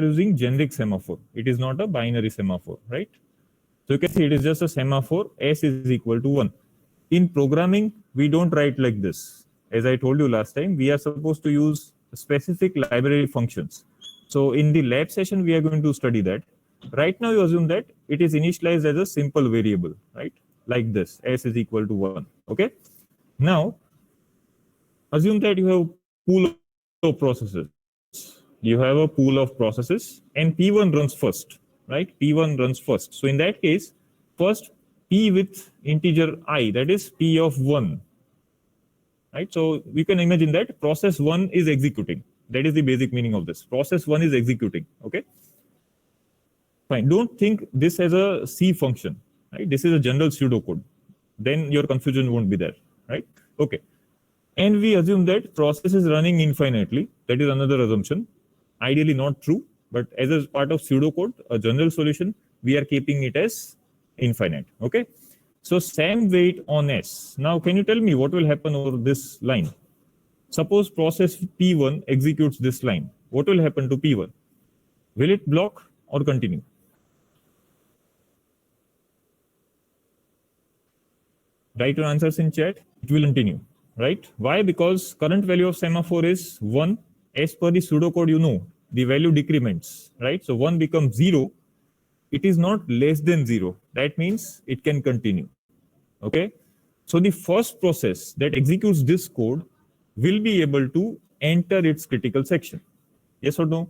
using generic semaphore. It is not a binary semaphore, right? So you can see it is just a semaphore, S is equal to 1. In programming, we don't write like this. As I told you last time, we are supposed to use specific library functions. So in the lab session, we are going to study that. Right now, you assume that it is initialized as a simple variable, right? Like this, S is equal to 1, okay? Now, assume that you have pool of processes. You have a pool of processes and P1 runs first, right? P1 runs first. So in that case, first P with integer I, that is P of 1, right? So we can imagine that process 1 is executing. That is the basic meaning of this. Process 1 is executing, okay? Fine. Don't think this as a C function, right? This is a general pseudocode. Then your confusion won't be there, right? Okay. And we assume that process is running infinitely. That is another assumption. Ideally not true, but as a part of pseudocode, a general solution, we are keeping it as infinite, okay? So SAM wait on S. Now, can you tell me what will happen over this line? Suppose process P1 executes this line. What will happen to P1? Will it block or continue? Write your answers in chat. It will continue, right? Why? Because current value of semaphore is 1. As per the pseudocode, you know, the value decrements, right? So 1 becomes 0. It is not less than 0. That means it can continue, okay? So the first process that executes this code will be able to enter its critical section. Yes or no?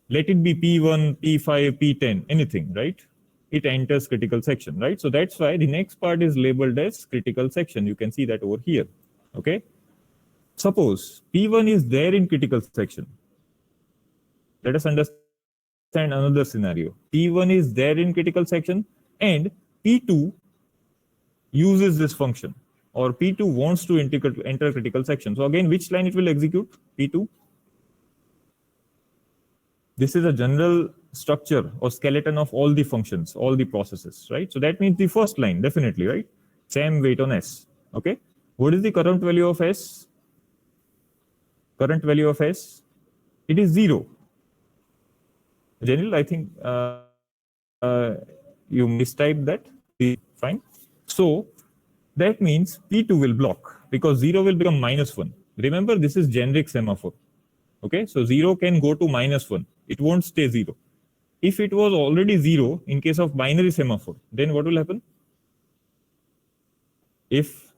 Let it be P1, P5, P10, anything, right? It enters critical section, right? So that's why the next part is labeled as critical section. You can see that over here, okay? Suppose P1 is there in critical section. Let us understand another scenario. P1 is there in critical section and P2 uses this function, or P2 wants to enter critical section. So again, which line it will execute? P2. This is a general structure or skeleton of all the functions, all the processes, right? So that means the first line, definitely, right? SAM wait on S, okay? What is the current value of S? Current value of S, it is 0. General, I think you mistyped that, fine. So that means P2 will block because 0 will become -1. Remember, this is generic semaphore, okay? So 0 can go to -1. It won't stay 0. If it was already 0 in case of binary semaphore, then what will happen? If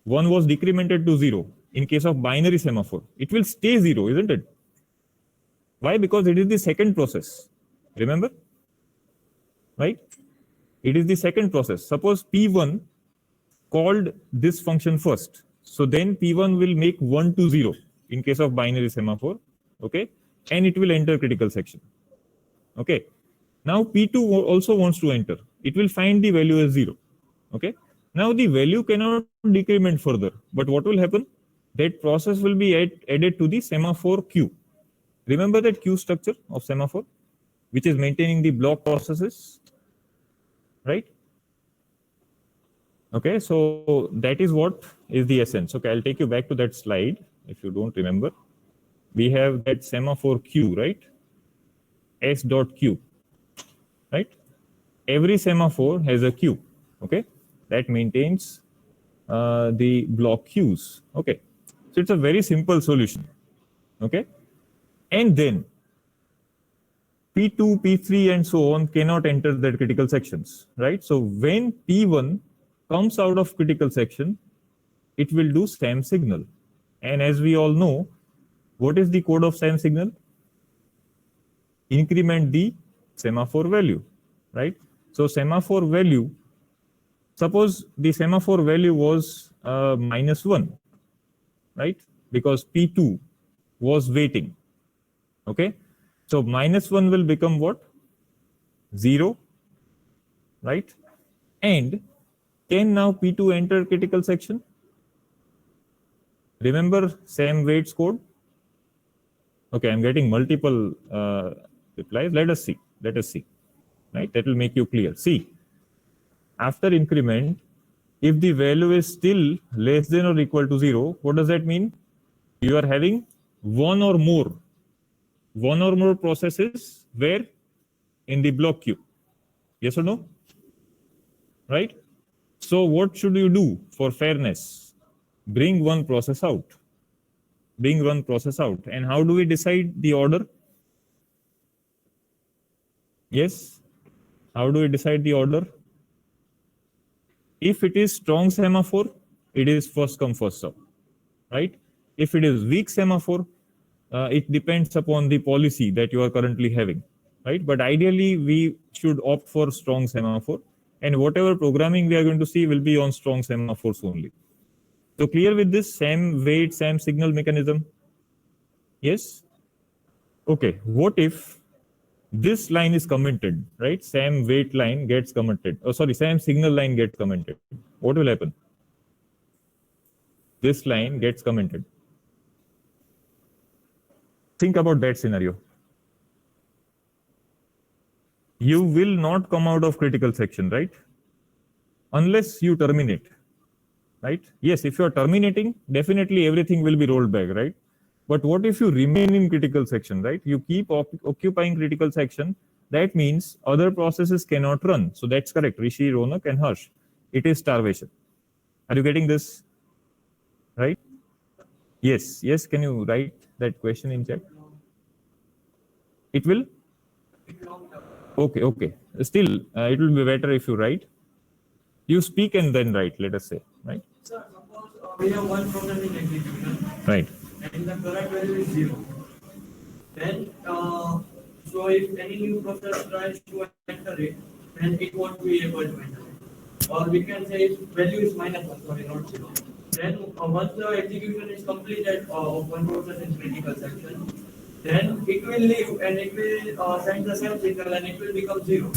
1 was decremented to 0 in case of binary semaphore, it will stay 0, isn't it? Why? Because it is the second process. Remember? Right? It is the second process. Suppose P1 called this function first. So then P1 will make 1 to 0 in case of binary semaphore, okay? And it will enter critical section, okay? Now P2 also wants to enter. It will find the value as 0, okay? Now the value cannot decrement further, but what will happen? That process will be added to the semaphore queue. Remember that queue structure of semaphore, which is maintaining the block processes, right? Okay, so that is what is the essence. Okay, I'll take you back to that slide if you don't remember. We have that semaphore queue, right? S dot queue, right? Every semaphore has a queue, okay? That maintains the block queues, okay? So it's a very simple solution, okay? And then P2, P3 and so on cannot enter the critical sections, right? So when P1 comes out of critical section, it will do SAM signal. And as we all know, what is the code of SAM signal? Increment the semaphore value, right? So semaphore value, suppose the semaphore value was -1, right? Because P2 was waiting, okay? So -1 will become what? 0, right? And can now P2 enter critical section? Remember SAM waits code? Okay, I'm getting multiple replies. Let us see, right? That will make you clear. See, after increment, if the value is still less than or equal to 0, what does that mean? You are having one or more one or more processes where in the block queue. Yes or no? Right? So what should you do for fairness? Bring one process out. Bring one process out. And how do we decide the order? Yes? How do we decide the order? If it is strong semaphore, it is first come, first serve. Right? If it is weak semaphore, it depends upon the policy that you are currently having. Right? But ideally, we should opt for strong semaphore. And whatever programming we are going to see will be on strong semaphores only. So clear with this same weight, same signal mechanism? Yes? Okay, what if this line is commented, right? Same weight line gets commented. Oh, sorry, same signal line gets commented. What will happen? This line gets commented. Think about that scenario. You will not come out of critical section, right? Unless you terminate, right? Yes, if you are terminating, definitely everything will be rolled back, right? But what if you remain in critical section, right? You keep occupying critical section. That means other processes cannot run. So that's correct. Rishi, Ronak, and Harsh. It is starvation. Are you getting this? Right? Yes. Yes. Can you write that question in chat? It will? Okay. Okay. Still, it will be better if you write. You speak and then write, let us say. Right? Sir, suppose we have one process in execution. Right. And the current value is 0. Then, so if any new process tries to enter it, then it won't be able to enter it. Or we can say value is -1, sorry, not 0. Then once the execution is completed of one process in critical section, then it will leave and it will send the same signal and it will become 0.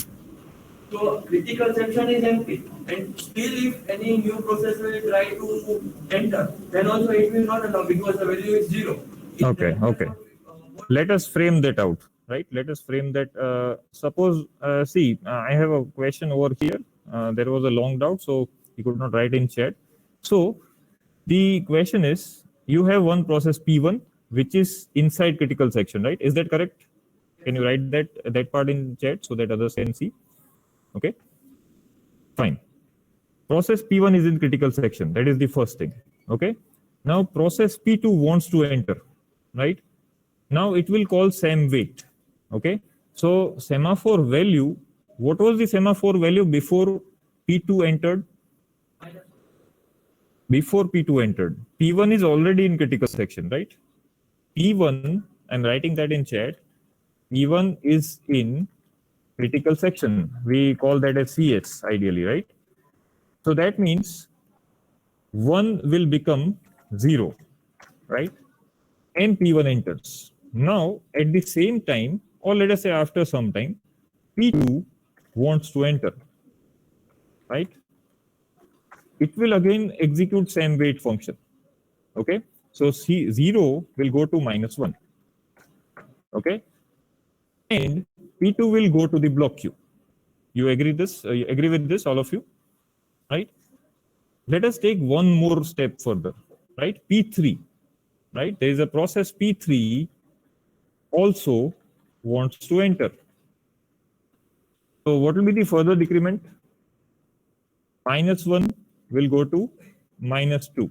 So critical section is empty, and still if any new process will try to enter, then also it will not allow because the value is 0. Okay, okay. Let us frame that out, right? Let us frame that. Suppose, see, I have a question over here. There was a long doubt, so he could not write in chat. So the question is, you have one process P1, which is inside critical section, right? Is that correct? Can you write that part in chat so that others can see? Okay, fine. Process P1 is in critical section. That is the first thing. Okay. Now process P2 wants to enter, right? Now it will call same weight. Okay. So semaphore value, what was the semaphore value before P2 entered? Before P2 entered. P1 is already in critical section, right? P1, I'm writing that in chat. P1 is in critical section. We call that as CS ideally, right? So that means 1 will become 0, right? And P1 enters. Now, at the same time, or let us say after some time, P2 wants to enter, right? It will again execute same weight function, okay? So 0 will go to -1, okay? And P2 will go to the block queue. You agree this? You agree with this, all of you? Right? Let us take one more step further, right? P3, right? There is a process P3 also wants to enter. So what will be the further decrement? -1 will go to -2,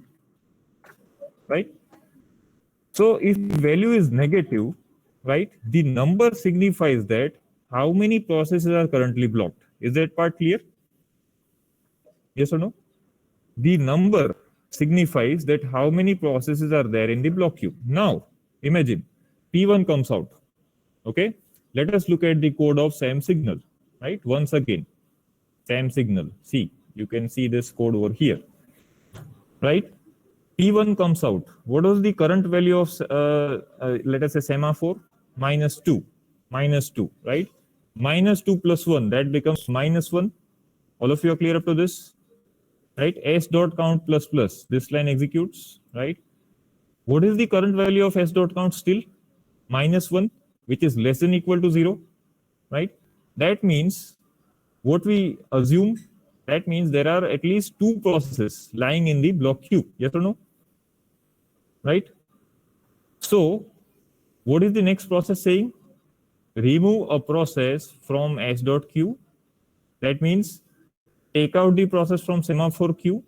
right? So if value is negative, right, the number signifies that how many processes are currently blocked. Is that part clear? Yes or no? The number signifies that how many processes are there in the block queue. Now, imagine P1 comes out. Okay, let us look at the code of same signal, right? Once again, same signal. See, you can see this code over here, right? P1 comes out. What was the current value of, let us say, semaphore? -2, right? -2 plus 1, that becomes -1. All of you are clear up to this? Right? S dot count plus plus. This line executes, right? What is the current value of S dot count still? -1, which is less than equal to 0, right? That means what we assume, that means there are at least 2 processes lying in the block queue. Yes or no? Right? So What is the next process saying? Remove a process from S dot Q. That means take out the process from semaphore Q,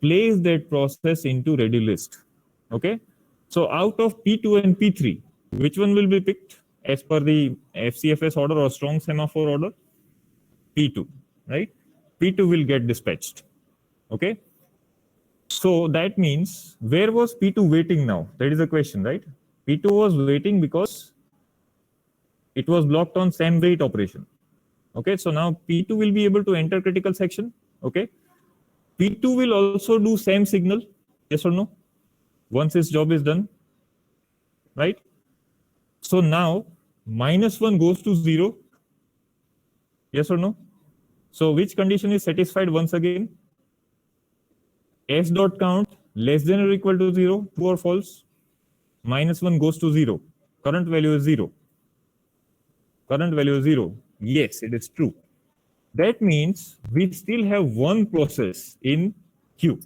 place that process into ready list. Okay. So out of P2 and P3, which one will be picked as per the FCFS order or strong semaphore order? P2, right? P2 will get dispatched. Okay. So that means where was P2 waiting now? That is the question, right? P2 was waiting because it was blocked on same wait operation. Okay. So now P2 will be able to enter critical section. Okay. P2 will also do same signal. Yes or no? Once its job is done, right? So now -1 goes to 0. Yes or no? So which condition is satisfied once again? S dot count less than or equal to 0, true or false? -1 goes to 0. Current value is 0. Current value is 0. Yes, it is true. That means we still have one process in queue.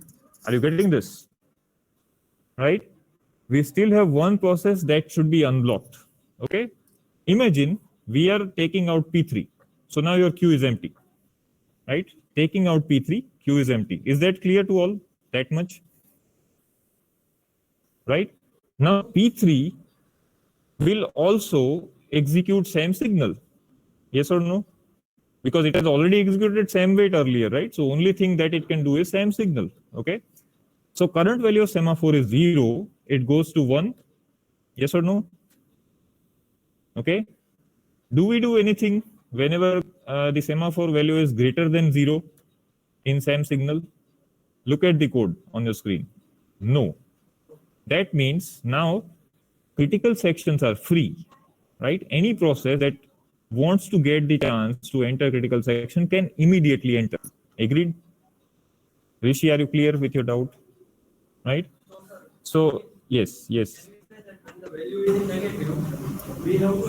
Are you getting this? Right? We still have one process that should be unblocked. Okay? Imagine we are taking out P3. So now your queue is empty. Right? Taking out P3, queue is empty. Is that clear to all? That much? Right? Now P3 will also execute same signal. Yes or no? Because it has already executed same wait earlier, right? So only thing that it can do is same signal. Okay. So current value of semaphore is 0. It goes to 1. Yes or no? Okay. Do we do anything whenever the semaphore value is greater than 0 in same signal? Look at the code on your screen. No. That means now critical sections are free, right? Any process that wants to get the chance to enter critical section can immediately enter. Agreed? Rishi, are you clear with your doubt? Right? So, yes. When the value is negative, we have to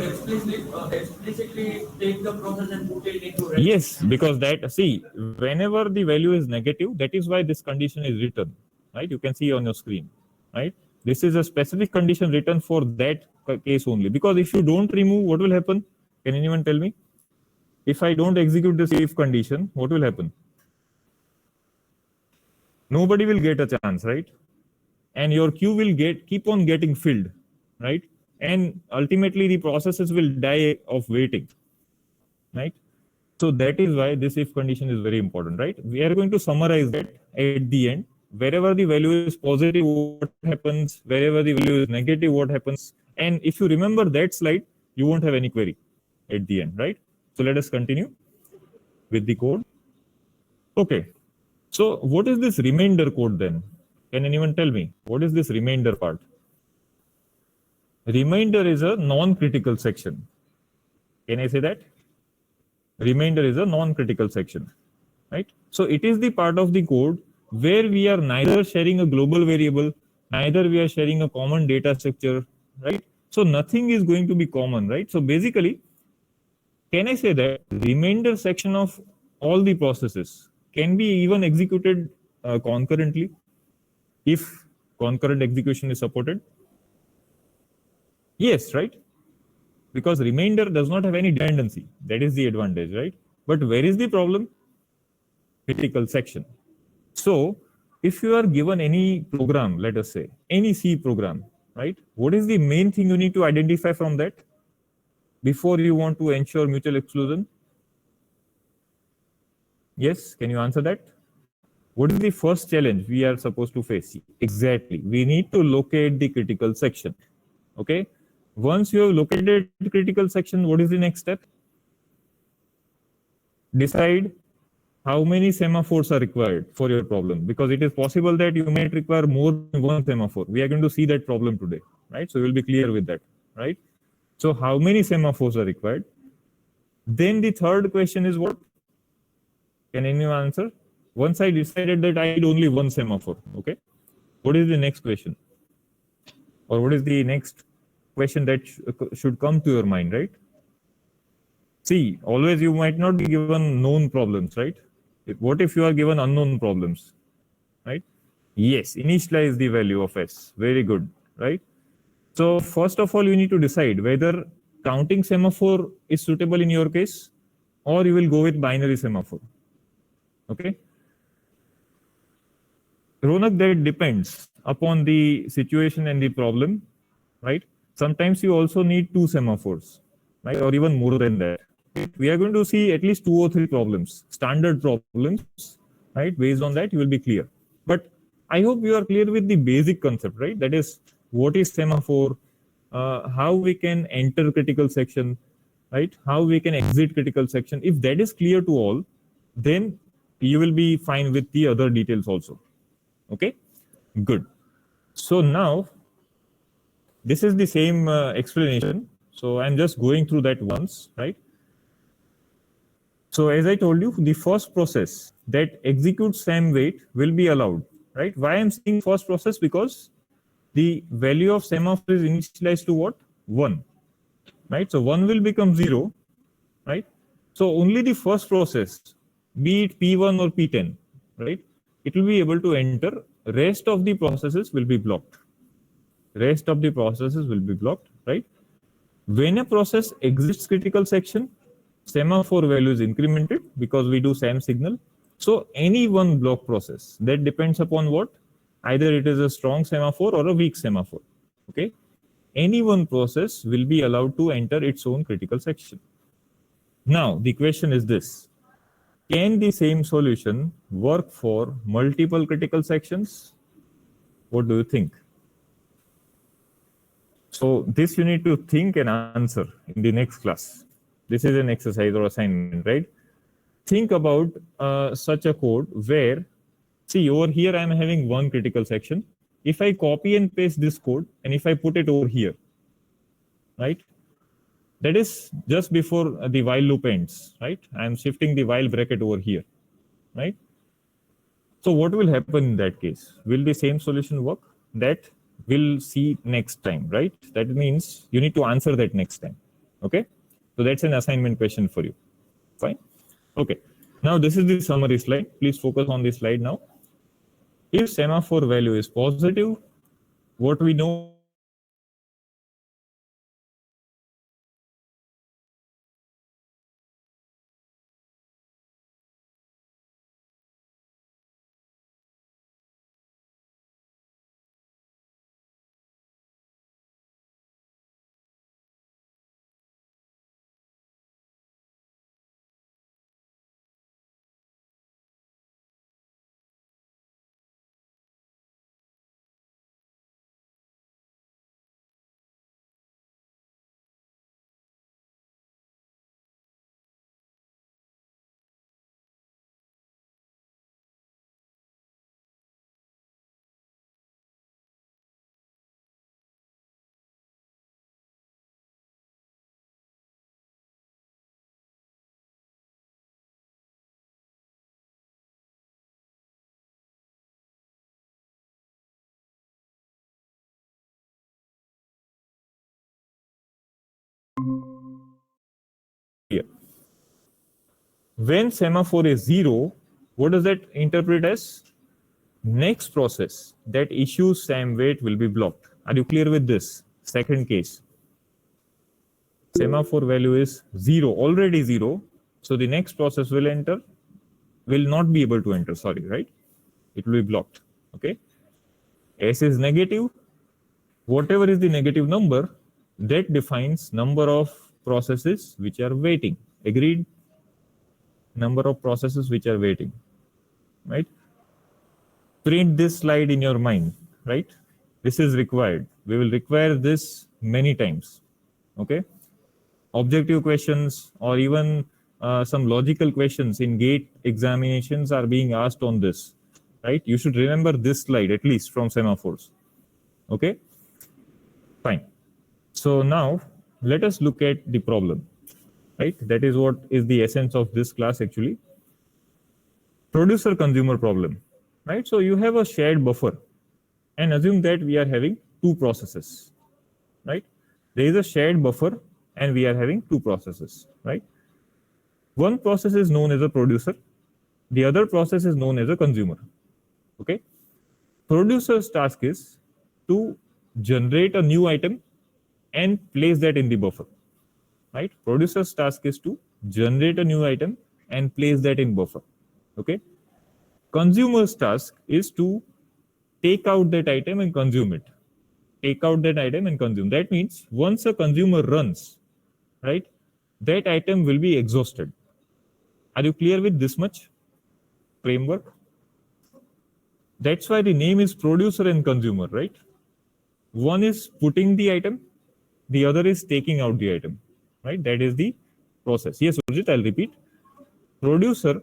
explicitly take the process and put it into ready. Yes, because that, see, whenever the value is negative, that is why this condition is written, right? You can see on your screen, right? This is a specific condition written for that case only. Because if you don't remove, what will happen? Can anyone tell me? If I don't execute this if condition, what will happen? Nobody will get a chance, right? And your queue will keep on getting filled, right? And ultimately the processes will die of waiting, right? So that is why this if condition is very important, right? We are going to summarize that at the end. Wherever the value is positive, what happens? Wherever the value is negative, what happens? And if you remember that slide, you won't have any query at the end, right? So let us continue with the code. Okay. So what is this remainder code then? Can anyone tell me? What is this remainder part? Remainder is a non-critical section. Can I say that? Remainder is a non-critical section, right? So it is the part of the code where we are neither sharing a global variable, neither we are sharing a common data structure, right? So nothing is going to be common, right? So basically, can I say that remainder section of all the processes can be even executed concurrently if concurrent execution is supported? Yes, right? Because remainder does not have any dependency. That is the advantage, right? But where is the problem? Critical section. So if you are given any program, let us say any C program, right? What is the main thing you need to identify from that before you want to ensure mutual exclusion? Yes, can you answer that? What is the first challenge we are supposed to face? Exactly. We need to locate the critical section. Okay. Once you have located the critical section, what is the next step? Decide how many semaphores are required for your problem, because it is possible that you might require more than one semaphore. We are going to see that problem today, right? So you will be clear with that, right? So how many semaphores are required? Then the third question is what? Can anyone answer? Once I decided that I need only one semaphore, okay? What is the next question? Or what is the next question that should come to your mind, right? See, always you might not be given known problems, right? What if you are given unknown problems, right? Yes, initialize the value of S. Very good, right? So first of all, you need to decide whether counting semaphore is suitable in your case, or you will go with binary semaphore. Okay. Ronak, that depends upon the situation and the problem, right? Sometimes you also need two semaphores, right? Or even more than that. We are going to see at least 2 or 3 problems, standard problems, right? Based on that, you will be clear. But I hope you are clear with the basic concept, right? That is, what is semaphore, how we can enter critical section, right? How we can exit critical section. If that is clear to all, then you will be fine with the other details also. Okay, good. So now this is the same explanation. So I'm just going through that once, right? So as I told you, the first process that executes SAM wait will be allowed, right? Why I'm saying first process? Because the value of semaphore is initialized to what? 1, right? So 1 will become 0, right? So only the first process, be it P1 or P10, right? It will be able to enter. Rest of the processes will be blocked. Rest of the processes will be blocked, right? When a process exits critical section, semaphore value is incremented because we do SAM signal. So any one block process, that depends upon what? Either it is a strong semaphore or a weak semaphore. Okay. Any one process will be allowed to enter its own critical section. Now, the question is this: can the same solution work for multiple critical sections? What do you think? So this you need to think and answer in the next class. This is an exercise or assignment, right? Think about such a code where, see, over here I'm having one critical section. If I copy and paste this code and if I put it over here, right? That is just before the while loop ends, right? I'm shifting the while bracket over here, right? So what will happen in that case? Will the same solution work? That we'll see next time, right? That means you need to answer that next time. Okay. So that's an assignment question for you. Fine. Okay. Now this is the summary slide. Please focus on this slide now. If semaphore value is positive, what we know here. When semaphore is 0, what does that interpret as? Next process that issues SAM wait will be blocked. Are you clear with this? Second case. Semaphore value is 0, already 0. So the next process will not be able to enter, sorry, right? It will be blocked. Okay. S is negative. Whatever is the negative number, that defines number of processes which are waiting. Agreed? Number of processes which are waiting, right? Print this slide in your mind, right? This is required. We will require this many times. Okay. Objective questions or even some logical questions in GATE examinations are being asked on this, right? You should remember this slide at least from semaphores. Okay. Fine. So now let us look at the problem, right? That is what is the essence of this class actually. Producer consumer problem, right? So you have a shared buffer and assume that we are having two processes, right? There is a shared buffer and we are having two processes, right? One process is known as a producer. The other process is known as a consumer. Okay. Producer's task is to generate a new item and place that in the buffer, right? Producer's task is to generate a new item and place that in buffer, okay? Consumer's task is to take out that item and consume it. Take out that item and consume. That means once a consumer runs, right, that item will be exhausted. Are you clear with this much framework? That's why the name is producer and consumer, right? One is putting the item, the other is taking out the item, right? That is the process. Yes, Urjit, I'll repeat. Producer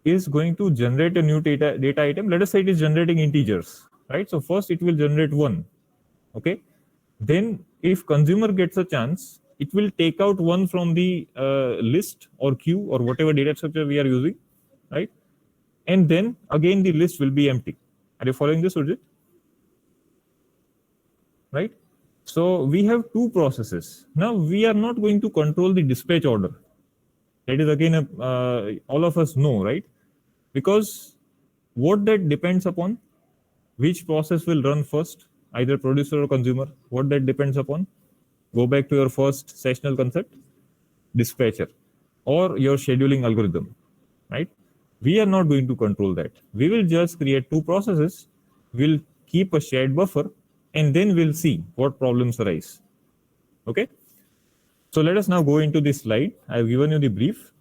is going to generate a new data item. Let us say it is generating integers, right? So first it will generate 1, okay? Then if consumer gets a chance, it will take out 1 from the list or queue or whatever data structure we are using, right? And then again the list will be empty. Are you following this, Urjit? Right? So we have two processes. Now we are not going to control the dispatch order. That is again, all of us know, right? Because what that depends upon, which process will run first, either producer or consumer, what that depends upon. Go back to your first sessional concept, dispatcher, or your scheduling algorithm, right? We are not going to control that. We will just create two processes, we'll keep a shared buffer, and then we'll see what problems arise, okay? So let us now go into this slide. I've given you the brief.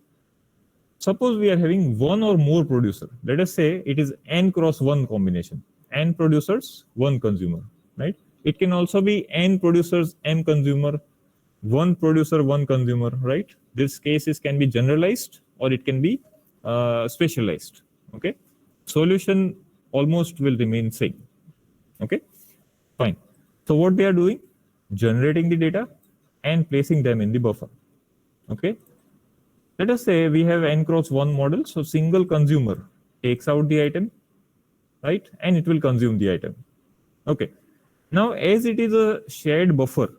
Suppose we are having one or more producer. Let us say it is n cross 1 combination. N producers, 1 consumer, right? It can also be n producers, m consumer, 1 producer, 1 consumer, right? This cases can be generalized or it can be specialized, okay? Solution almost will remain same, okay? Fine. So what they are doing? Generating the data and placing them in the buffer, okay? Let us say we have n cross 1 model. So single consumer takes out the item, right? And it will consume the item, okay? Now, as it is a shared buffer,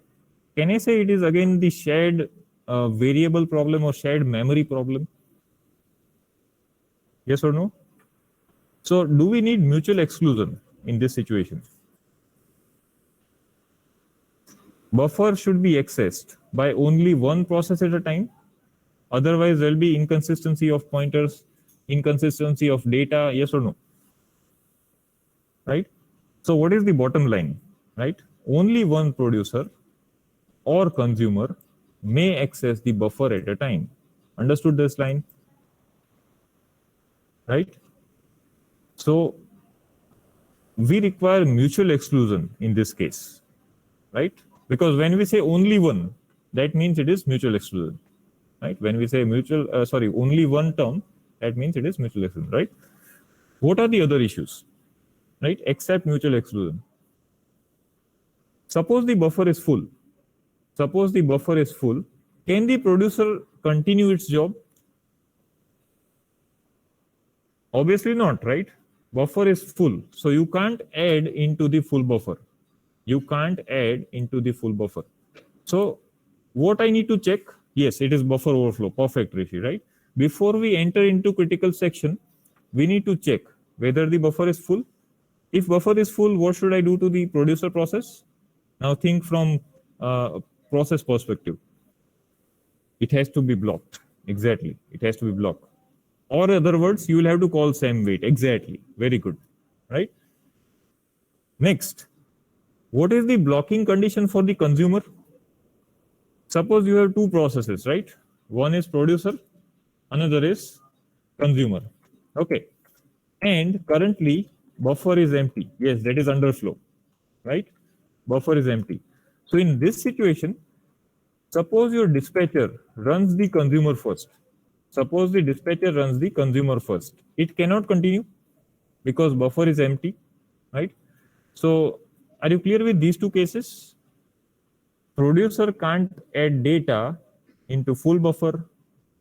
can I say it is again the shared variable problem or shared memory problem? Yes or no? So do we need mutual exclusion in this situation? Buffer should be accessed by only one process at a time. Otherwise, there will be inconsistency of pointers, inconsistency of data, yes or no? Right? So what is the bottom line, right? Only one producer or consumer may access the buffer at a time. Understood this line? Right? So we require mutual exclusion in this case, right? Because when we say only one, that means it is mutual exclusion, right? When we say only one term, that means it is mutual exclusion, right? What are the other issues, right? Except mutual exclusion. Suppose the buffer is full. Suppose the buffer is full. Can the producer continue its job? Obviously not, right? Buffer is full. So you can't add into the full buffer. You can't add into the full buffer. So what I need to check? Yes, it is buffer overflow. Perfect, Rishi, right? Before we enter into critical section, we need to check whether the buffer is full. If buffer is full, what should I do to the producer process? Now think from process perspective. It has to be blocked. Exactly. It has to be blocked. Or in other words, you will have to call same wait. Exactly. Very good. Right? Next, what is the blocking condition for the consumer? Suppose you have two processes, right? One is producer, another is consumer. Okay. And currently buffer is empty. Yes, that is underflow, right? Buffer is empty. So in this situation, suppose your dispatcher runs the consumer first. Suppose the dispatcher runs the consumer first. It cannot continue because buffer is empty, right? So are you clear with these two cases? Producer can't add data into full buffer.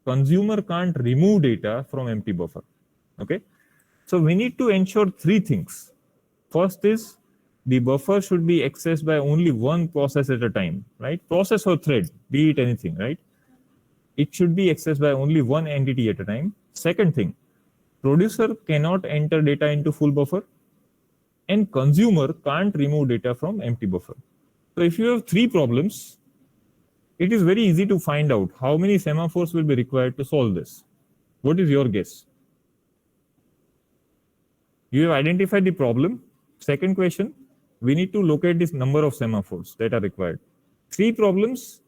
Consumer can't remove data from empty buffer, okay? So we need to ensure three things. First is the buffer should be accessed by only one process at a time, right? Process or thread, be it anything, right? It should be accessed by only one entity at a time. Second thing, producer cannot enter data into full buffer. and consumer can't remove data from empty buffer. So if you have three problems, it is very easy to find out how many semaphores will be required to solve this. What is your guess? You have identified the problem. Second question, we need to locate this number of semaphores that are required. Three problems,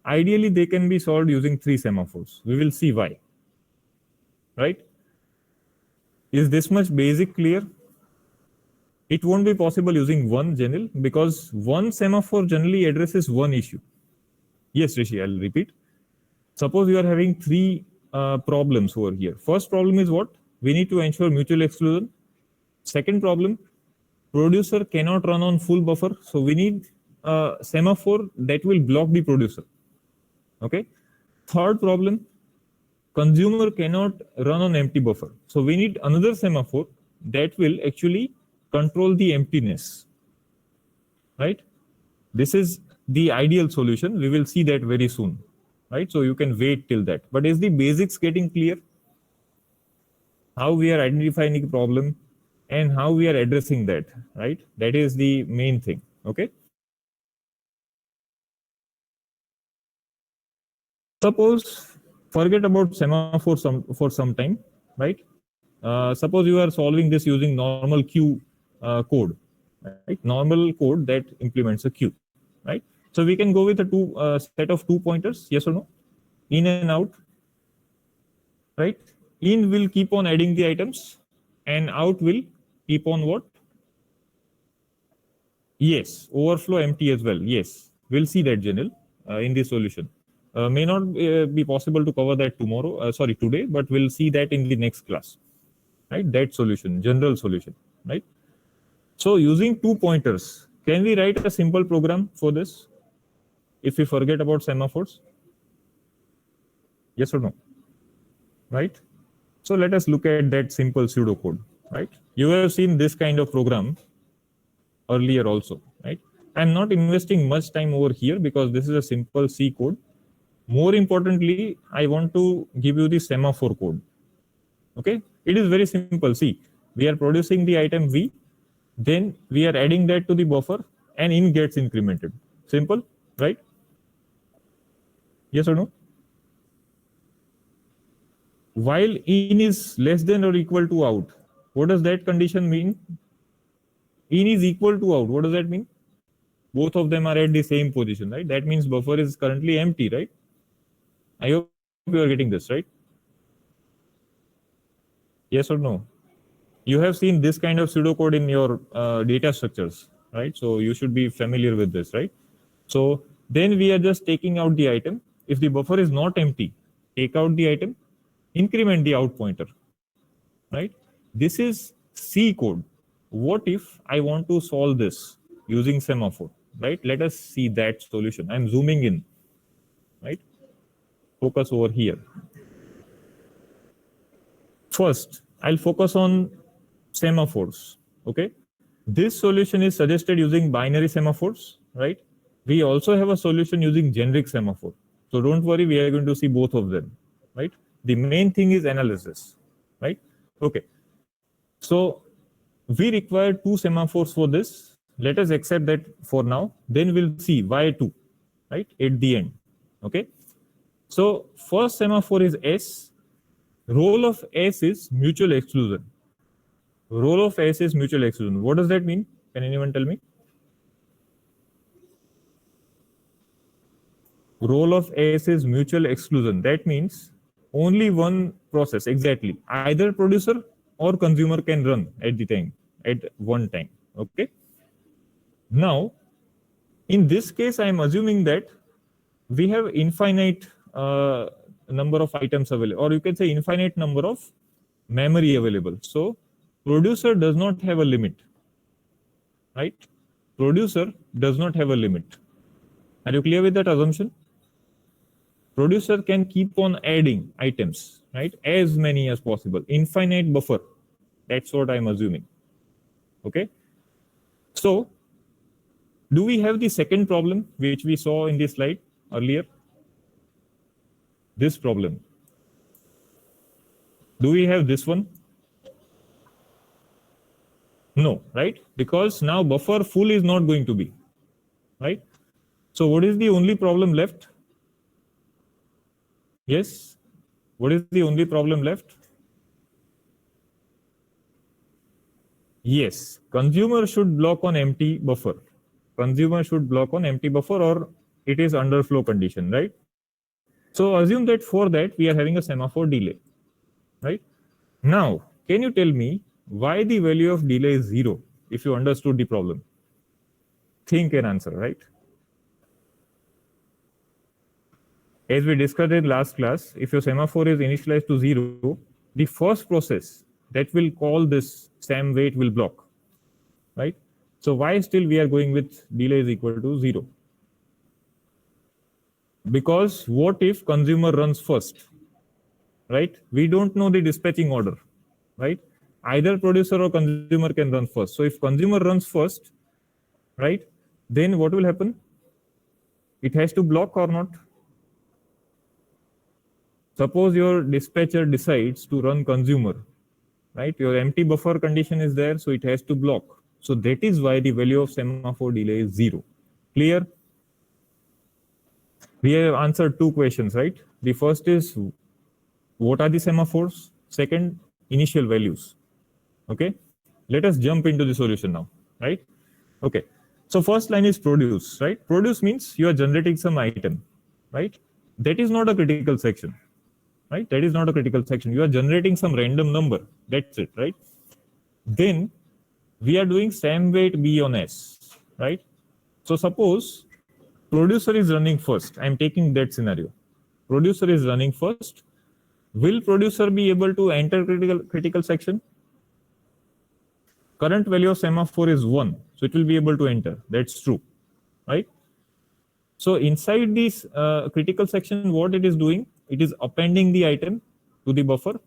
ideally they can be solved using three semaphores. We will see why. Right? Is this much basic clear? It won't be possible using one Janil because one semaphore generally addresses one issue. Yes, Rishi, I'll repeat. Suppose you are having three problems over here. First problem is what? We need to ensure mutual exclusion. Second problem, producer cannot run on full buffer. So we need a semaphore that will block the producer. Okay. Third problem, consumer cannot run on empty buffer. So we need another semaphore that will actually control the emptiness. Right? This is the ideal solution. We will see that very soon. Right? So you can wait till that. But is the basics getting clear? How we are identifying the problem and how we are addressing that, right? That is the main thing, okay? Suppose, forget about semaphore for some time, right? Suppose you are solving this using normal queue code, right? Normal code that implements a queue, right? So we can go with a set of 2 pointers, yes or no? In and out, right? In will keep on adding the items and out will keep on what? Yes, overflow empty as well. Yes, we'll see that, Janil, in this solution. May not be possible to cover that today, but we'll see that in the next class, right? That solution, general solution, right? So using 2 pointers, can we write a simple program for this if we forget about semaphores? Yes or no? Right? So let us look at that simple pseudocode, right? You have seen this kind of program earlier also, right? I'm not investing much time over here because this is a simple C code. More importantly, I want to give you the semaphore code. Okay, it is very simple. See, we are producing the item V, then we are adding that to the buffer and in gets incremented. Simple, right? Yes or no? While in is less than or equal to out, what does that condition mean? In is equal to out. What does that mean? Both of them are at the same position, right? That means buffer is currently empty, right? I hope you are getting this, right? Yes or no? You have seen this kind of pseudocode in your data structures, right? So you should be familiar with this, right? So then we are just taking out the item. If the buffer is not empty, take out the item, increment the out pointer, right? This is C code. What if I want to solve this using semaphore, right? Let us see that solution. I'm zooming in, right? Focus over here. First, I'll focus on semaphores, okay? This solution is suggested using binary semaphores, right? We also have a solution using generic semaphore. So don't worry, we are going to see both of them, right? The main thing is analysis, right? Okay. So we require 2 semaphores for this. Let us accept that for now. Then we'll see why 2, right? At the end, okay? So first semaphore is S. Role of S is mutual exclusion. Role of S is mutual exclusion. What does that mean? Can anyone tell me? Role of S is mutual exclusion. That means only one process, exactly. Either producer or consumer can run at one time. Okay. Now, in this case, I am assuming that we have infinite number of items available, or you can say infinite number of memory available. So producer does not have a limit, right? Producer does not have a limit. Are you clear with that assumption? Producer can keep on adding items, right? As many as possible. Infinite buffer. That's what I'm assuming. Okay. So, do we have the second problem which we saw in this slide earlier? This problem. Do we have this one? No, right? Because now buffer full is not going to be, right? So what is the only problem left? Yes. What is the only problem left? Yes. Consumer should block on empty buffer. Consumer should block on empty buffer or it is underflow condition, right? So assume that for that we are having a semaphore delay, right? Now, can you tell me why the value of delay is 0 if you understood the problem? Think and answer, right? As we discussed in last class, if your semaphore is initialized to 0, the first process that will call this SAM wait will block, right? So why still we are going with delay is equal to 0? Because what if consumer runs first, right? We don't know the dispatching order, right? Either producer or consumer can run first. So if consumer runs first, right, then what will happen? It has to block or not? Suppose your dispatcher decides to run consumer, right? Your empty buffer condition is there, so it has to block. So that is why the value of semaphore delay is 0. Clear? We have answered two questions, right? The first is what are the semaphores? Second, initial values. Okay, let us jump into the solution now, right? Okay, so first line is produce, right? Produce means you are generating some item, right? That is not a critical section, right? That is not a critical section. You are generating some random number. That's it, right? Then we are doing SAM wait B on S, right? So suppose producer is running first. I'm taking that scenario. Producer is running first. Will producer be able to enter critical section? Current value of semaphore is 1, so it will be able to enter. That's true, right? So inside this critical section, what it is doing, it is appending the item to the buffer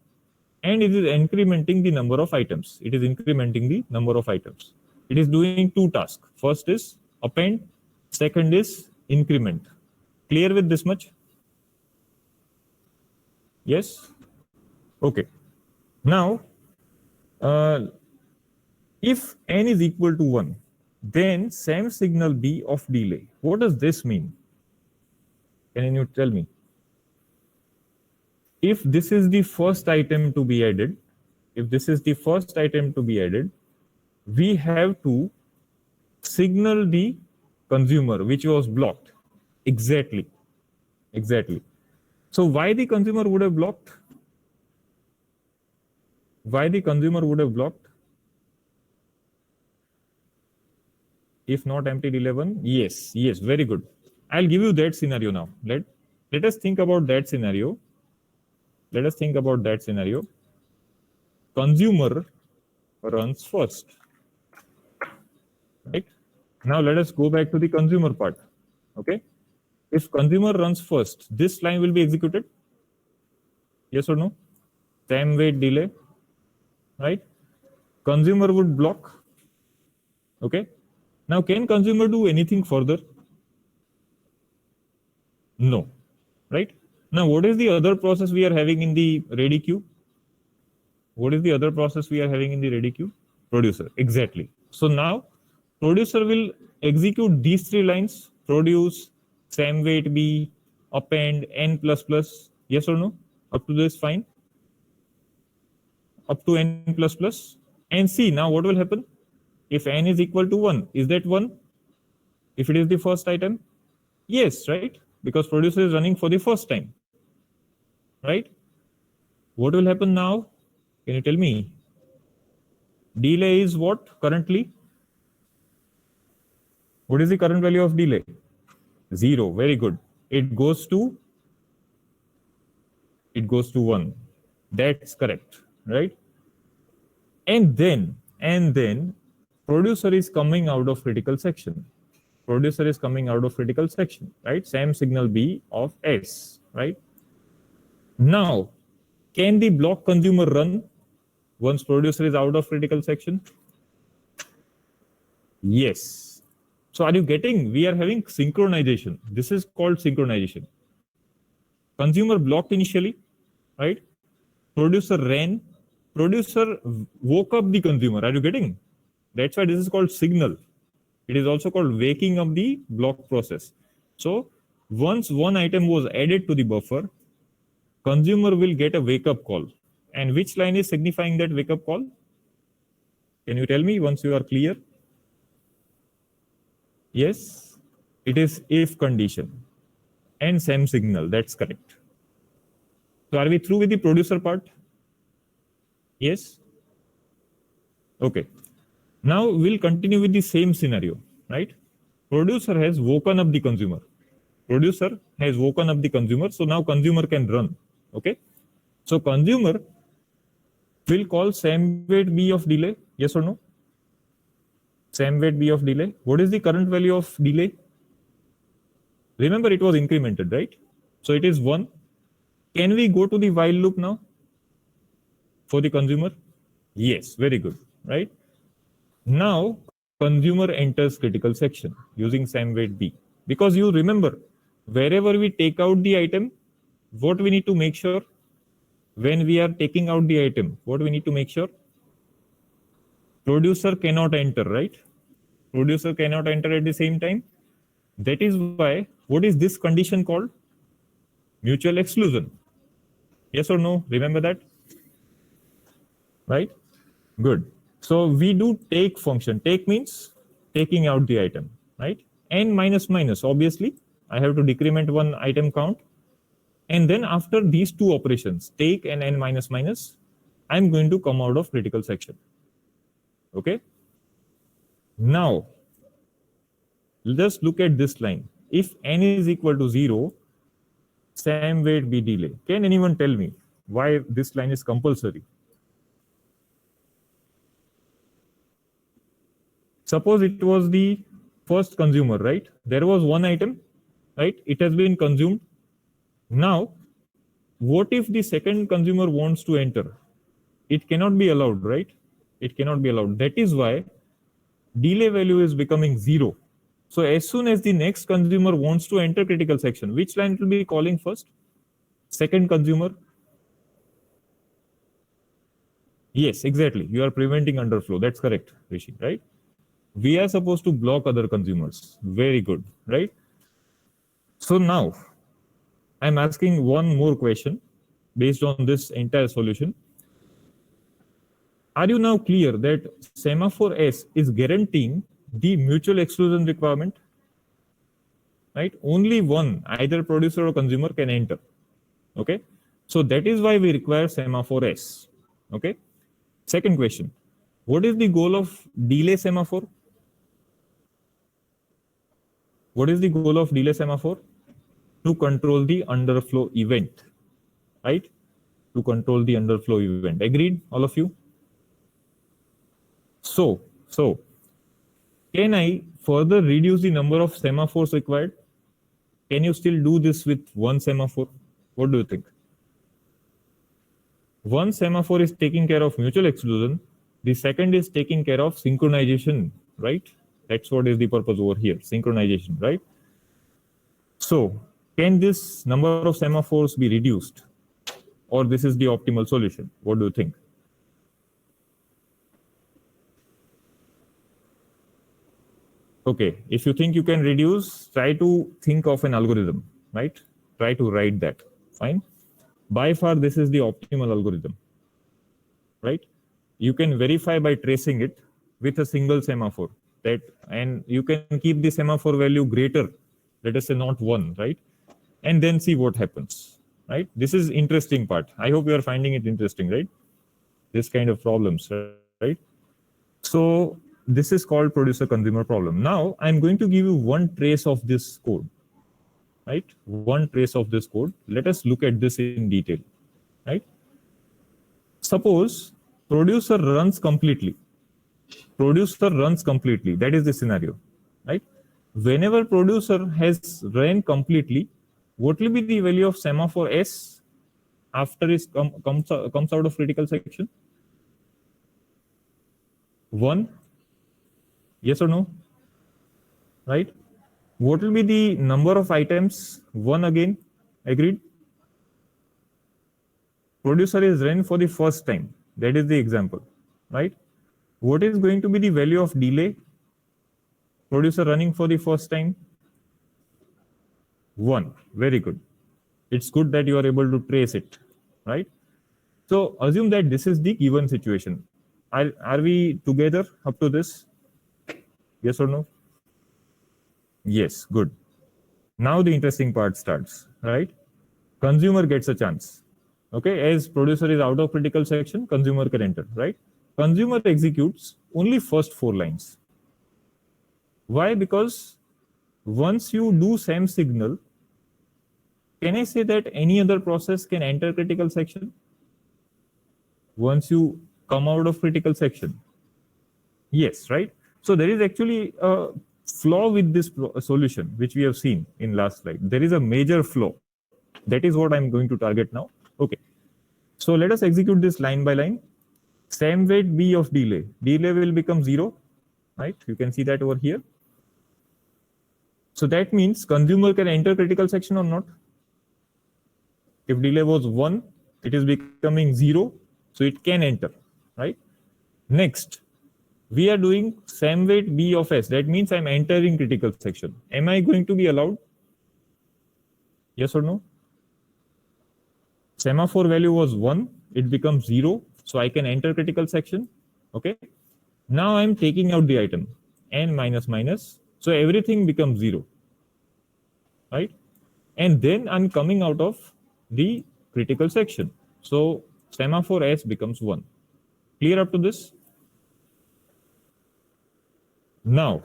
and it is incrementing the number of items. It is incrementing the number of items. It is doing two tasks. First is append, second is increment. Clear with this much? Yes? Okay. Now, if n is equal to 1, then SAM signal B of delay. What does this mean? Can you tell me? If this is the first item to be added, we have to signal the consumer which was blocked. Exactly. So why the consumer would have blocked? If not empty delay 1, yes, very good. I'll give you that scenario now. Let us think about that scenario. Consumer runs first, right? Now let us go back to the consumer part. Okay, if consumer runs first, this line will be executed. Yes or no? SAM wait delay, right? Consumer would block. Okay. Now, can consumer do anything further? No, right? Now, what is the other process we are having in the ready queue? Producer, exactly. So now, producer will execute these three lines: produce, SAM wait B, append, n++. Yes or no? Up to this, fine. Up to n++. And see, now what will happen? If n is equal to 1, is that 1? If it is the first item? Yes, right? Because producer is running for the first time, right? What will happen now? Can you tell me? Delay is what currently? What is the current value of delay? 0. Very good. It goes to 1. That's correct, right? And then producer is coming out of critical section. Right? SAM signal B of S, right? Now, can the block consumer run once producer is out of critical section? Yes. So are you getting? We are having synchronization. This is called synchronization. Consumer blocked initially, right? Producer ran. Producer woke up the consumer. Are you getting? That's why this is called signal. It is also called waking up the block process. So once one item was added to the buffer, consumer will get a wake up call. And which line is signifying that wake up call? Can you tell me once you are clear? Yes, it is if condition and same signal. That's correct. So are we through with the producer part? Yes. Okay. Now we'll continue with the same scenario, right? Producer has woken up the consumer. Producer has woken up the consumer. So now consumer can run. Okay. So consumer will call same weight B of delay. Yes or no? Same weight B of delay. What is the current value of delay? Remember, it was incremented, right? So it is 1. Can we go to the while loop now for the consumer? Yes, very good, right? Now, consumer enters critical section using same weight B. Because you remember, wherever we take out the item, what we need to make sure when we are taking out the item, what we need to make sure? Producer cannot enter, right? Producer cannot enter at the same time. That is why, what is this condition called? Mutual exclusion. Yes or no? Remember that? Right? Good. So we do take function. Take means taking out the item, right? N minus minus, obviously, I have to decrement one item count. And then after these two operations, take and N minus minus, I'm going to come out of critical section. Okay? Now, just look at this line. If N is equal to 0, same weight B delay. Can anyone tell me why this line is compulsory? Suppose it was the first consumer, right? There was one item, right? It has been consumed. Now, what if the second consumer wants to enter? It cannot be allowed, right? It cannot be allowed. That is why delay value is becoming 0. So as soon as the next consumer wants to enter critical section, which line it will be calling first? Second consumer. Yes, exactly. You are preventing underflow. That's correct, Rishi, right? We are supposed to block other consumers. Very good, right? So now, I'm asking one more question based on this entire solution. Are you now clear that semaphore S is guaranteeing the mutual exclusion requirement? Right? Only one, either producer or consumer, can enter. Okay? So that is why we require semaphore S. Okay? Second question. What is the goal of delay semaphore? What is the goal of delay semaphore? To control the underflow event. Right? To control the underflow event. Agreed, all of you? So, can I further reduce the number of semaphores required? Can you still do this with one semaphore? What do you think? One semaphore is taking care of mutual exclusion. The second is taking care of synchronization, right? That's what is the purpose over here, synchronization, right? So, can this number of semaphores be reduced? Or this is the optimal solution? What do you think? Okay, if you think you can reduce, try to think of an algorithm, right? Try to write that, fine. By far, this is the optimal algorithm, right? You can verify by tracing it with a single semaphore, that, and you can keep the semaphore value greater, let us say not 1, right? And then see what happens, right? This is interesting part. I hope you are finding it interesting, right? This kind of problems, right? So this is called producer-consumer problem. Now, I'm going to give you one trace of this code, right? One trace of this code. Let us look at this in detail, right? Suppose producer runs completely. Producer runs completely. That is the scenario, right? Whenever producer has run completely, what will be the value of semaphore S after it comes out of critical section? 1. Yes or no? Right? What will be the number of items? 1 again. Agreed? Producer is run for the first time. That is the example, right? What is going to be the value of delay? Producer running for the first time? 1. Very good. It's good that you are able to trace it, right? So assume that this is the given situation. Are we together up to this? Yes or no? Yes, good. Now the interesting part starts, right? Consumer gets a chance. Okay, as producer is out of critical section, consumer can enter, right? Consumer executes only first 4 lines. Why? Because once you do same signal, can I say that any other process can enter critical section? Once you come out of critical section? Yes, right? So there is actually a flaw with this solution, which we have seen in last slide. There is a major flaw. That is what I'm going to target now. Okay. So let us execute this line by line. Same weight B of delay. Delay will become 0, right? You can see that over here. So that means consumer can enter critical section or not. If delay was 1, it is becoming 0, so it can enter, right? Next, we are doing same weight B of S. That means I'm entering critical section. Am I going to be allowed? Yes or no? Semaphore value was 1, it becomes 0, so I can enter critical section. Okay. Now I'm taking out the item, n minus minus, so everything becomes 0, right? And then I'm coming out of the critical section. So semaphore S becomes 1. Clear up to this? Now,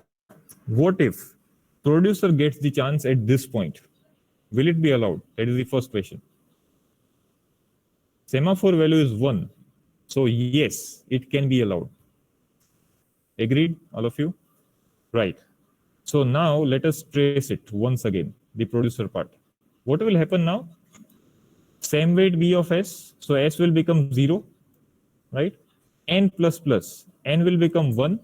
what if producer gets the chance at this point? Will it be allowed? That is the first question. Semaphore value is 1. So yes, it can be allowed. Agreed, all of you? Right. So now let us trace it once again, the producer part. What will happen now? Same weight B of S. So S will become 0, right? N plus plus. N will become 1,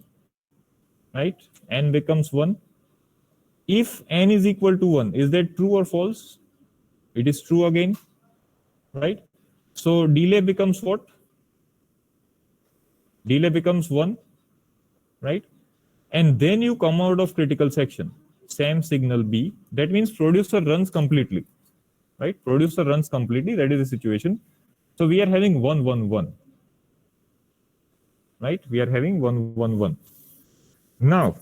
right? N becomes 1. If N is equal to 1, is that true or false? It is true again, right? So delay becomes what? Delay becomes 1, right? And then you come out of critical section, same signal B. That means producer runs completely, right? Producer runs completely. That is the situation. So we are having 1, 1, 1, right? We are having 1, 1, 1. Now,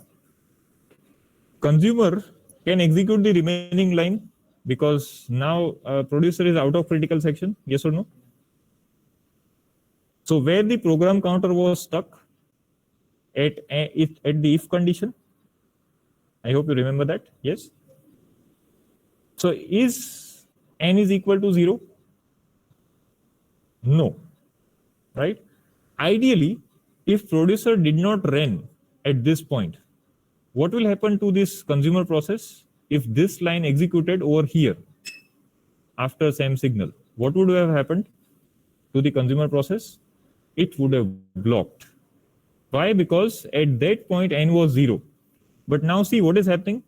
consumer can execute the remaining line because now producer is out of critical section. Yes or no? So where the program counter was stuck at the if condition. I hope you remember that. Yes. So is n is equal to 0? No. Right? Ideally, if producer did not run at this point, what will happen to this consumer process if this line executed over here after same signal? What would have happened to the consumer process? It would have blocked. Why? Because at that point n was 0. But now see what is happening.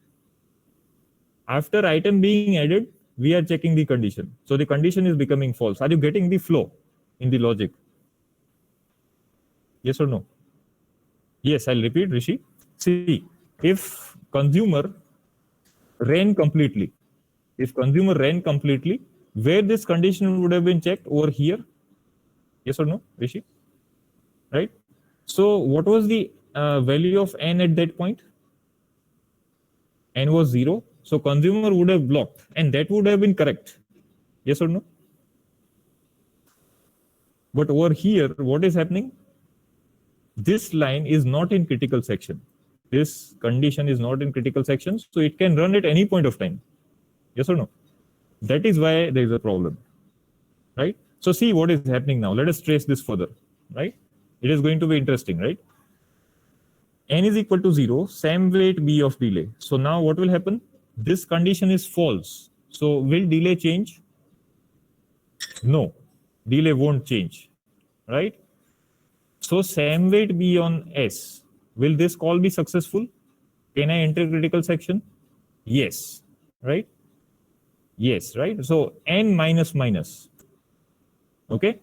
After item being added, we are checking the condition. So the condition is becoming false. Are you getting the flow in the logic? Yes or no? Yes, I'll repeat, Rishi. See, if consumer ran completely, where this condition would have been checked over here? Yes or no, Rishi? Right? So what was the value of n at that point? N was 0. So consumer would have blocked and that would have been correct. Yes or no? But over here, what is happening? This line is not in critical section. This condition is not in critical section. So it can run at any point of time. Yes or no? That is why there is a problem. Right? So see what is happening now. Let us trace this further. Right? It is going to be interesting, right? N is equal to 0, same weight B of delay. So now what will happen? This condition is false. So will delay change? No, delay won't change, right? So same weight B on S. Will this call be successful? Can I enter critical section? Yes, right? Yes, right? So N minus minus. Okay.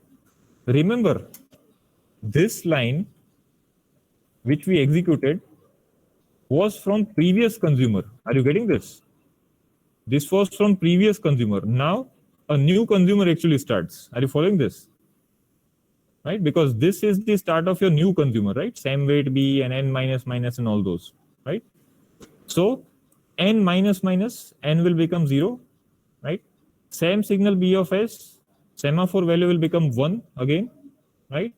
Remember, this line which we executed was from previous consumer. Are you getting this? This was from previous consumer. Now a new consumer actually starts. Are you following this? Right? Because this is the start of your new consumer, right? Same weight B and N minus minus and all those, right? So N minus minus, N will become 0, right? Same signal B of S, semaphore value will become 1 again, right?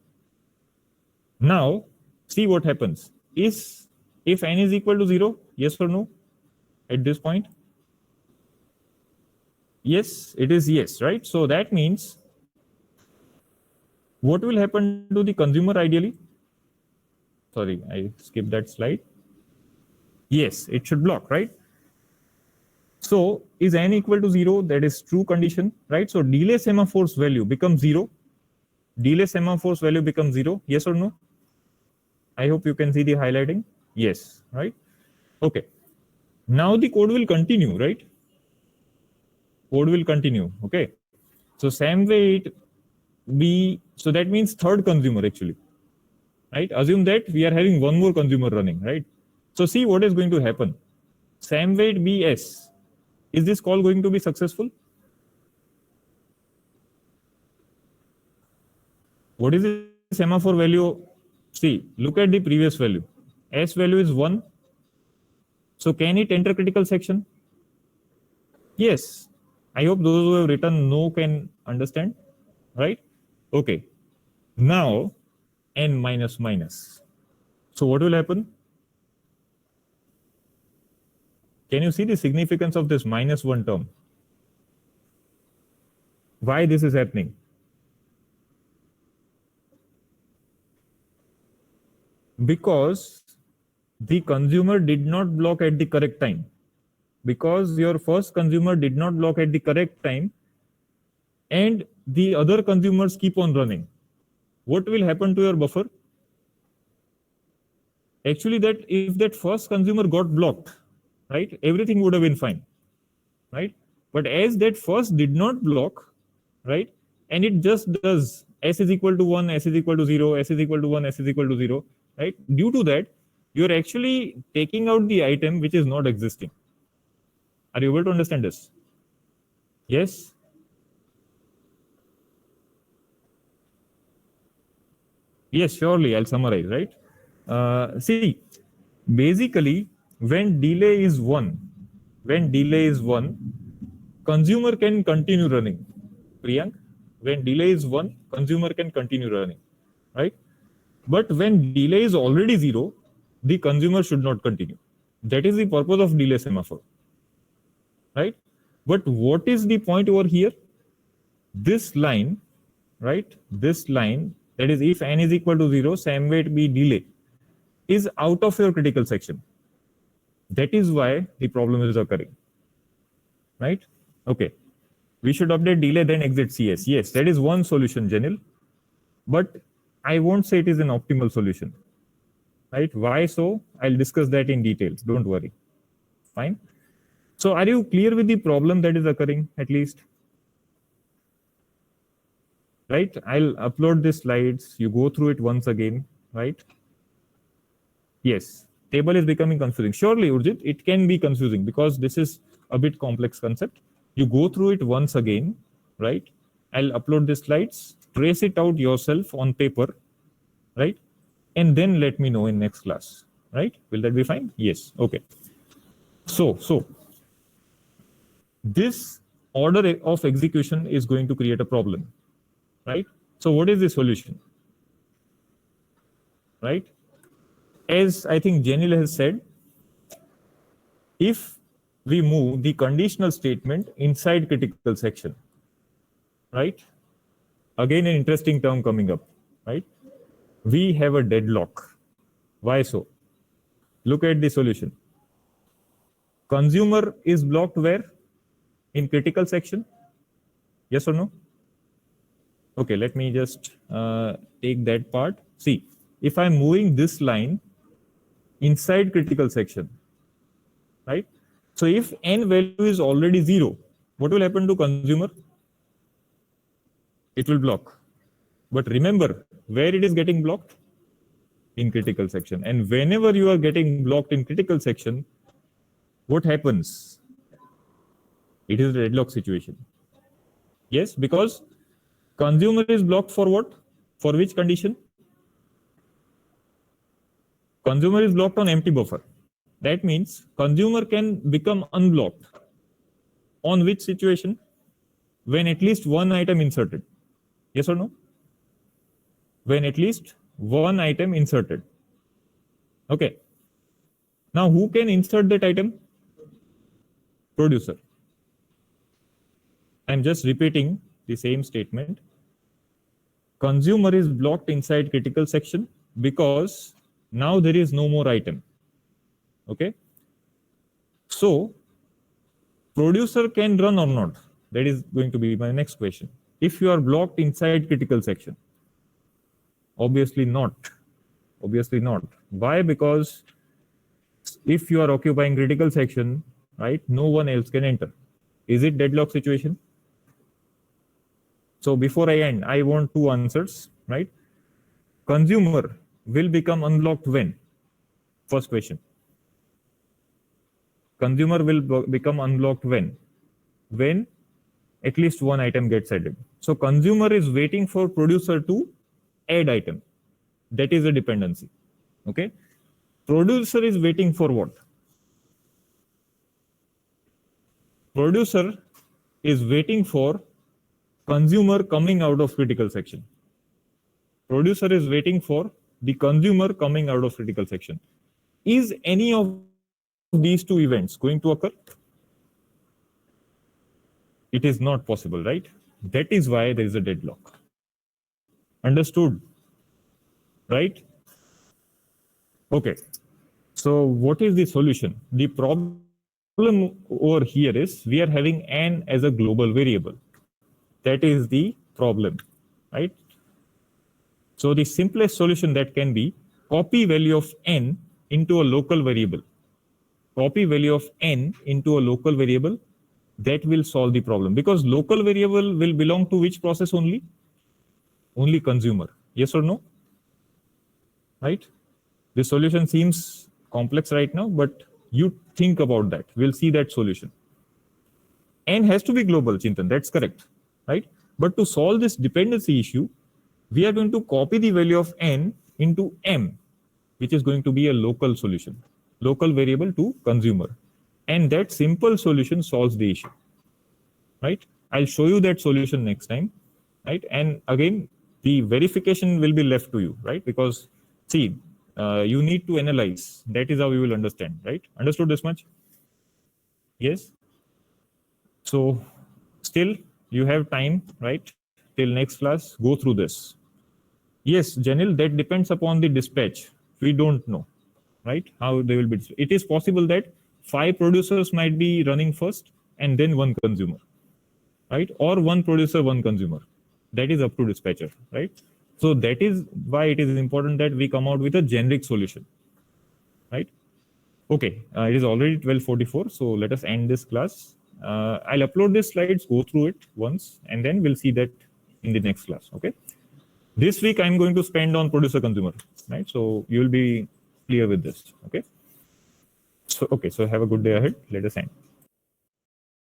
Now, see what happens. If N is equal to 0, yes or no, at this point? Yes, it is yes, right? So that means, what will happen to the consumer ideally? Sorry, I skipped that slide. Yes, it should block, right? So is N equal to 0? That is true condition, right? So delay semaphore's value becomes 0. Delay semaphore's value becomes 0. Yes or no? I hope you can see the highlighting. Yes, right? Okay. Now the code will continue, right? Code will continue. Okay. So same way it be, so that means third consumer actually, right? Assume that we are having one more consumer running, right? So see what is going to happen. Same way it be S. Is this call going to be successful? What is the semaphore value? See, look at the previous value. S value is 1. So can it enter critical section? Yes. I hope those who have written no can understand, right? Okay. Now, N minus minus. So what will happen? Can you see the significance of this -1 term? Why this is happening? Because the consumer did not block at the correct time. Because your first consumer did not block at the correct time and the other consumers keep on running. What will happen to your buffer? Actually, that if that first consumer got blocked, right, everything would have been fine, right? But as that first did not block, right, and it just does S is equal to 1, S is equal to 0, S is equal to 1, S is equal to 0, right? Due to that, you're actually taking out the item which is not existing. Are you able to understand this? Yes? Yes, surely, I'll summarize, right? See, basically, when delay is 1, consumer can continue running. Priyank, when delay is 1, consumer can continue running, right? But when delay is already 0, the consumer should not continue. That is the purpose of delay semaphore, right? But what is the point over here? This line, right? This line, that is if N is equal to 0, same way it be delay, is out of your critical section. That is why the problem is occurring, right? Okay. We should update delay, then exit CS. Yes, that is one solution, Janil. But I won't say it is an optimal solution, right? Why so? I'll discuss that in detail. Don't worry. Fine. So are you clear with the problem that is occurring at least? Right? I'll upload the slides. You go through it once again, right? Yes. Table is becoming confusing. Surely, Urjit, it can be confusing because this is a bit complex concept. You go through it once again, right? I'll upload the slides, trace it out yourself on paper, right? And then let me know in next class, right? Will that be fine? Yes. Okay. So this order of execution is going to create a problem, right? So what is the solution, right? As I think Janil has said, if we move the conditional statement inside critical section, right? Again, an interesting term coming up, right? We have a deadlock. Why so? Look at the solution. Consumer is blocked where? In critical section? Yes or no? Okay, let me just take that part. See, if I'm moving this line inside critical section, right? So if N value is already 0, what will happen to consumer? It will block. But remember, where it is getting blocked? in critical section. And whenever you are getting blocked in critical section, what happens? It is a deadlock situation. Yes, because consumer is blocked for what? For which condition? Consumer is blocked on empty buffer. That means consumer can become unblocked on which situation? When at least one item inserted. Yes or no? When at least one item inserted. Okay. Now who can insert that item? Producer. I'm just repeating the same statement. Consumer is blocked inside critical section because now there is no more item. Okay. So producer can run or not? That is going to be my next question. If you are blocked inside critical section, obviously not. Obviously not. Why? Because if you are occupying critical section, right, no one else can enter. Is it deadlock situation? So before I end, I want two answers, right? Consumer will become unblocked when? First question. Consumer will become unblocked when? When at least one item gets added. So consumer is waiting for producer to add item. That is a dependency. Okay. Producer is waiting for what? Producer is waiting for consumer coming out of critical section. Producer is waiting for the consumer coming out of critical section. Is any of these two events going to occur? It is not possible, right? That is why there is a deadlock. Understood? Right? Okay. So what is the solution? The problem over here is we are having n as a global variable. That is the problem, right? So the simplest solution that can be copy value of n into a local variable. Copy value of n into a local variable. That will solve the problem, because local variable will belong to which process only? Only consumer. Yes or no? Right? The solution seems complex right now, but you think about that. We'll see that solution. N has to be global, Chintan. That's correct, right? But to solve this dependency issue, we are going to copy the value of n into m, which is going to be a local solution, local variable to consumer. And that simple solution solves the issue, right? I'll show you that solution next time, right? And again, the verification will be left to you, right? Because see, you need to analyze. That is how you will understand, right? Understood this much? Yes. So still you have time, right? Till next class, go through this. Yes, Janil, that depends upon the dispatch. We don't know, right? How they will be. It is possible that 5 producers might be running first and then one consumer, right? Or one producer, one consumer. That is up to dispatcher, right? So that is why it is important that we come out with a generic solution, right? Okay, it is already 12:44, so let us end this class. I'll upload these slides, go through it once, and then we'll see that in the next class, okay? This week I'm going to spend on producer consumer, right? So you will be clear with this, okay? So, okay, so have a good day ahead. Let us end.